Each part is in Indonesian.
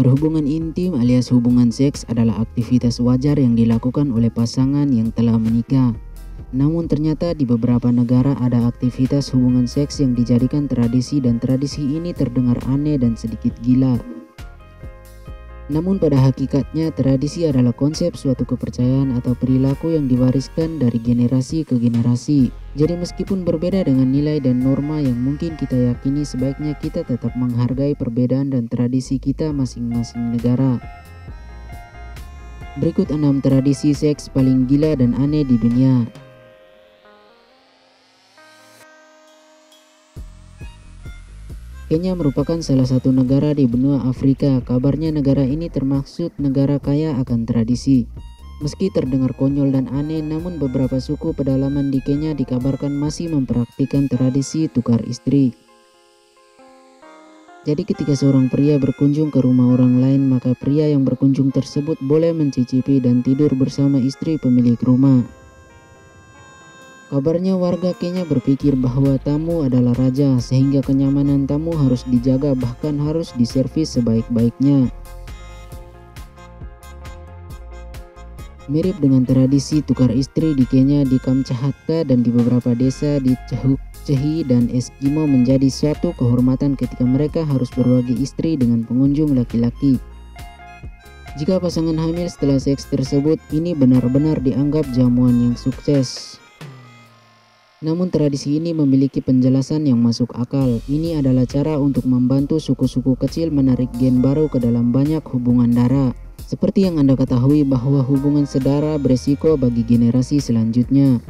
Berhubungan intim alias hubungan seks adalah aktivitas wajar yang dilakukan oleh pasangan yang telah menikah. Namun ternyata di beberapa negara ada aktivitas hubungan seks yang dijadikan tradisi dan tradisi ini terdengar aneh dan sedikit gila. Namun pada hakikatnya tradisi adalah konsep suatu kepercayaan atau perilaku yang diwariskan dari generasi ke generasi. Jadi meskipun berbeda dengan nilai dan norma yang mungkin kita yakini, sebaiknya kita tetap menghargai perbedaan dan tradisi kita masing-masing negara. Berikut 6 tradisi seks paling gila dan aneh di dunia. Kenya merupakan salah satu negara di benua Afrika. Kabarnya negara ini termasuk negara kaya akan tradisi. Meski terdengar konyol dan aneh, namun beberapa suku pedalaman di Kenya dikabarkan masih mempraktikkan tradisi tukar istri. Jadi ketika seorang pria berkunjung ke rumah orang lain, maka pria yang berkunjung tersebut boleh mencicipi dan tidur bersama istri pemilik rumah. Kabarnya warga Kenya berpikir bahwa tamu adalah raja, sehingga kenyamanan tamu harus dijaga, bahkan harus diservis sebaik-baiknya. Mirip dengan tradisi tukar istri di Kenya, di Kamchatka dan di beberapa desa di Chukchi dan Eskimo menjadi suatu kehormatan ketika mereka harus berbagi istri dengan pengunjung laki-laki. Jika pasangan hamil setelah seks tersebut, ini benar-benar dianggap jamuan yang sukses. Namun tradisi ini memiliki penjelasan yang masuk akal. Ini adalah cara untuk membantu suku-suku kecil menarik gen baru ke dalam banyak hubungan darah. Seperti yang Anda ketahui bahwa hubungan sedara beresiko bagi generasi selanjutnya.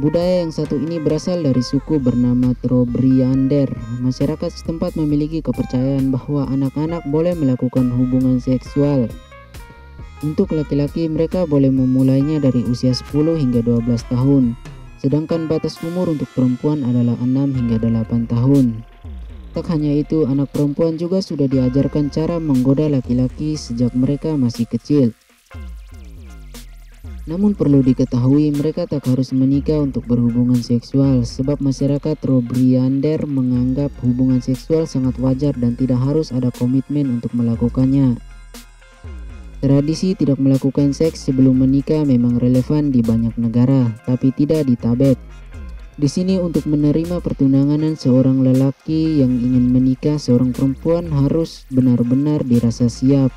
Budaya yang satu ini berasal dari suku bernama Trobriander. Masyarakat setempat memiliki kepercayaan bahwa anak-anak boleh melakukan hubungan seksual. Untuk laki-laki, mereka boleh memulainya dari usia 10 hingga 12 tahun. Sedangkan batas umur untuk perempuan adalah 6 hingga 8 tahun. Tak hanya itu, anak perempuan juga sudah diajarkan cara menggoda laki-laki sejak mereka masih kecil. Namun perlu diketahui, mereka tak harus menikah untuk berhubungan seksual, sebab masyarakat Trobriander menganggap hubungan seksual sangat wajar dan tidak harus ada komitmen untuk melakukannya. Tradisi tidak melakukan seks sebelum menikah memang relevan di banyak negara, tapi tidak di Tibet. Di sini untuk menerima pertunangan seorang lelaki yang ingin menikah, seorang perempuan harus benar-benar dirasa siap.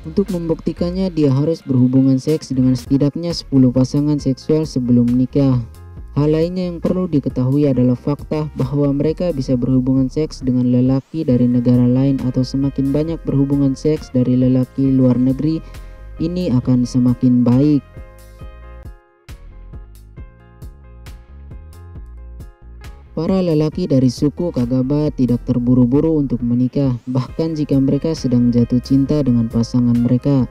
Untuk membuktikannya, dia harus berhubungan seks dengan setidaknya 10 pasangan seksual sebelum menikah. Hal lainnya yang perlu diketahui adalah fakta bahwa mereka bisa berhubungan seks dengan lelaki dari negara lain, atau semakin banyak berhubungan seks dari lelaki luar negeri, ini akan semakin baik. Para lelaki dari suku Kagaba tidak terburu-buru untuk menikah, bahkan jika mereka sedang jatuh cinta dengan pasangan mereka.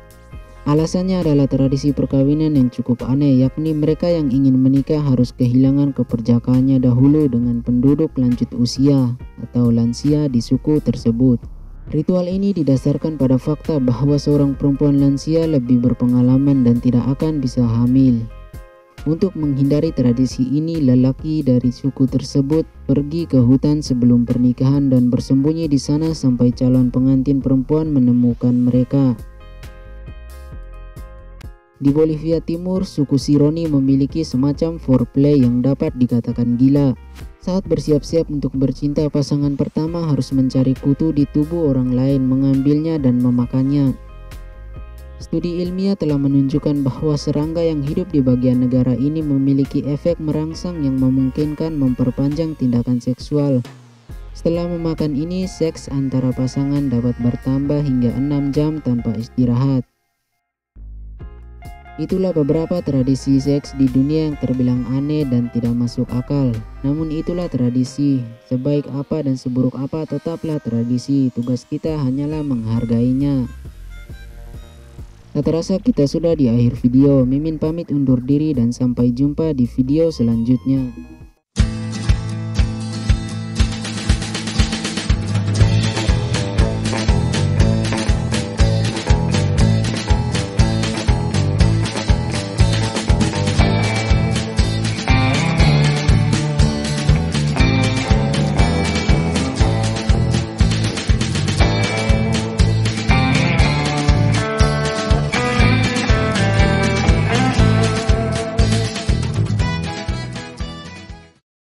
Alasannya adalah tradisi perkawinan yang cukup aneh, yakni mereka yang ingin menikah harus kehilangan keperjakaannya dahulu dengan penduduk lanjut usia atau lansia di suku tersebut. Ritual ini didasarkan pada fakta bahwa seorang perempuan lansia lebih berpengalaman dan tidak akan bisa hamil. Untuk menghindari tradisi ini, lelaki dari suku tersebut pergi ke hutan sebelum pernikahan dan bersembunyi di sana sampai calon pengantin perempuan menemukan mereka. Di Bolivia Timur, suku Sironi memiliki semacam foreplay yang dapat dikatakan gila. Saat bersiap-siap untuk bercinta, pasangan pertama harus mencari kutu di tubuh orang lain, mengambilnya dan memakannya. Studi ilmiah telah menunjukkan bahwa serangga yang hidup di bagian negara ini memiliki efek merangsang yang memungkinkan memperpanjang tindakan seksual. Setelah memakan ini, seks antara pasangan dapat bertambah hingga 6 jam tanpa istirahat. Itulah beberapa tradisi seks di dunia yang terbilang aneh dan tidak masuk akal. Namun itulah tradisi. Sebaik apa dan seburuk apa, tetaplah tradisi. Tugas kita hanyalah menghargainya. Tak terasa kita sudah di akhir video. Mimin pamit undur diri dan sampai jumpa di video selanjutnya.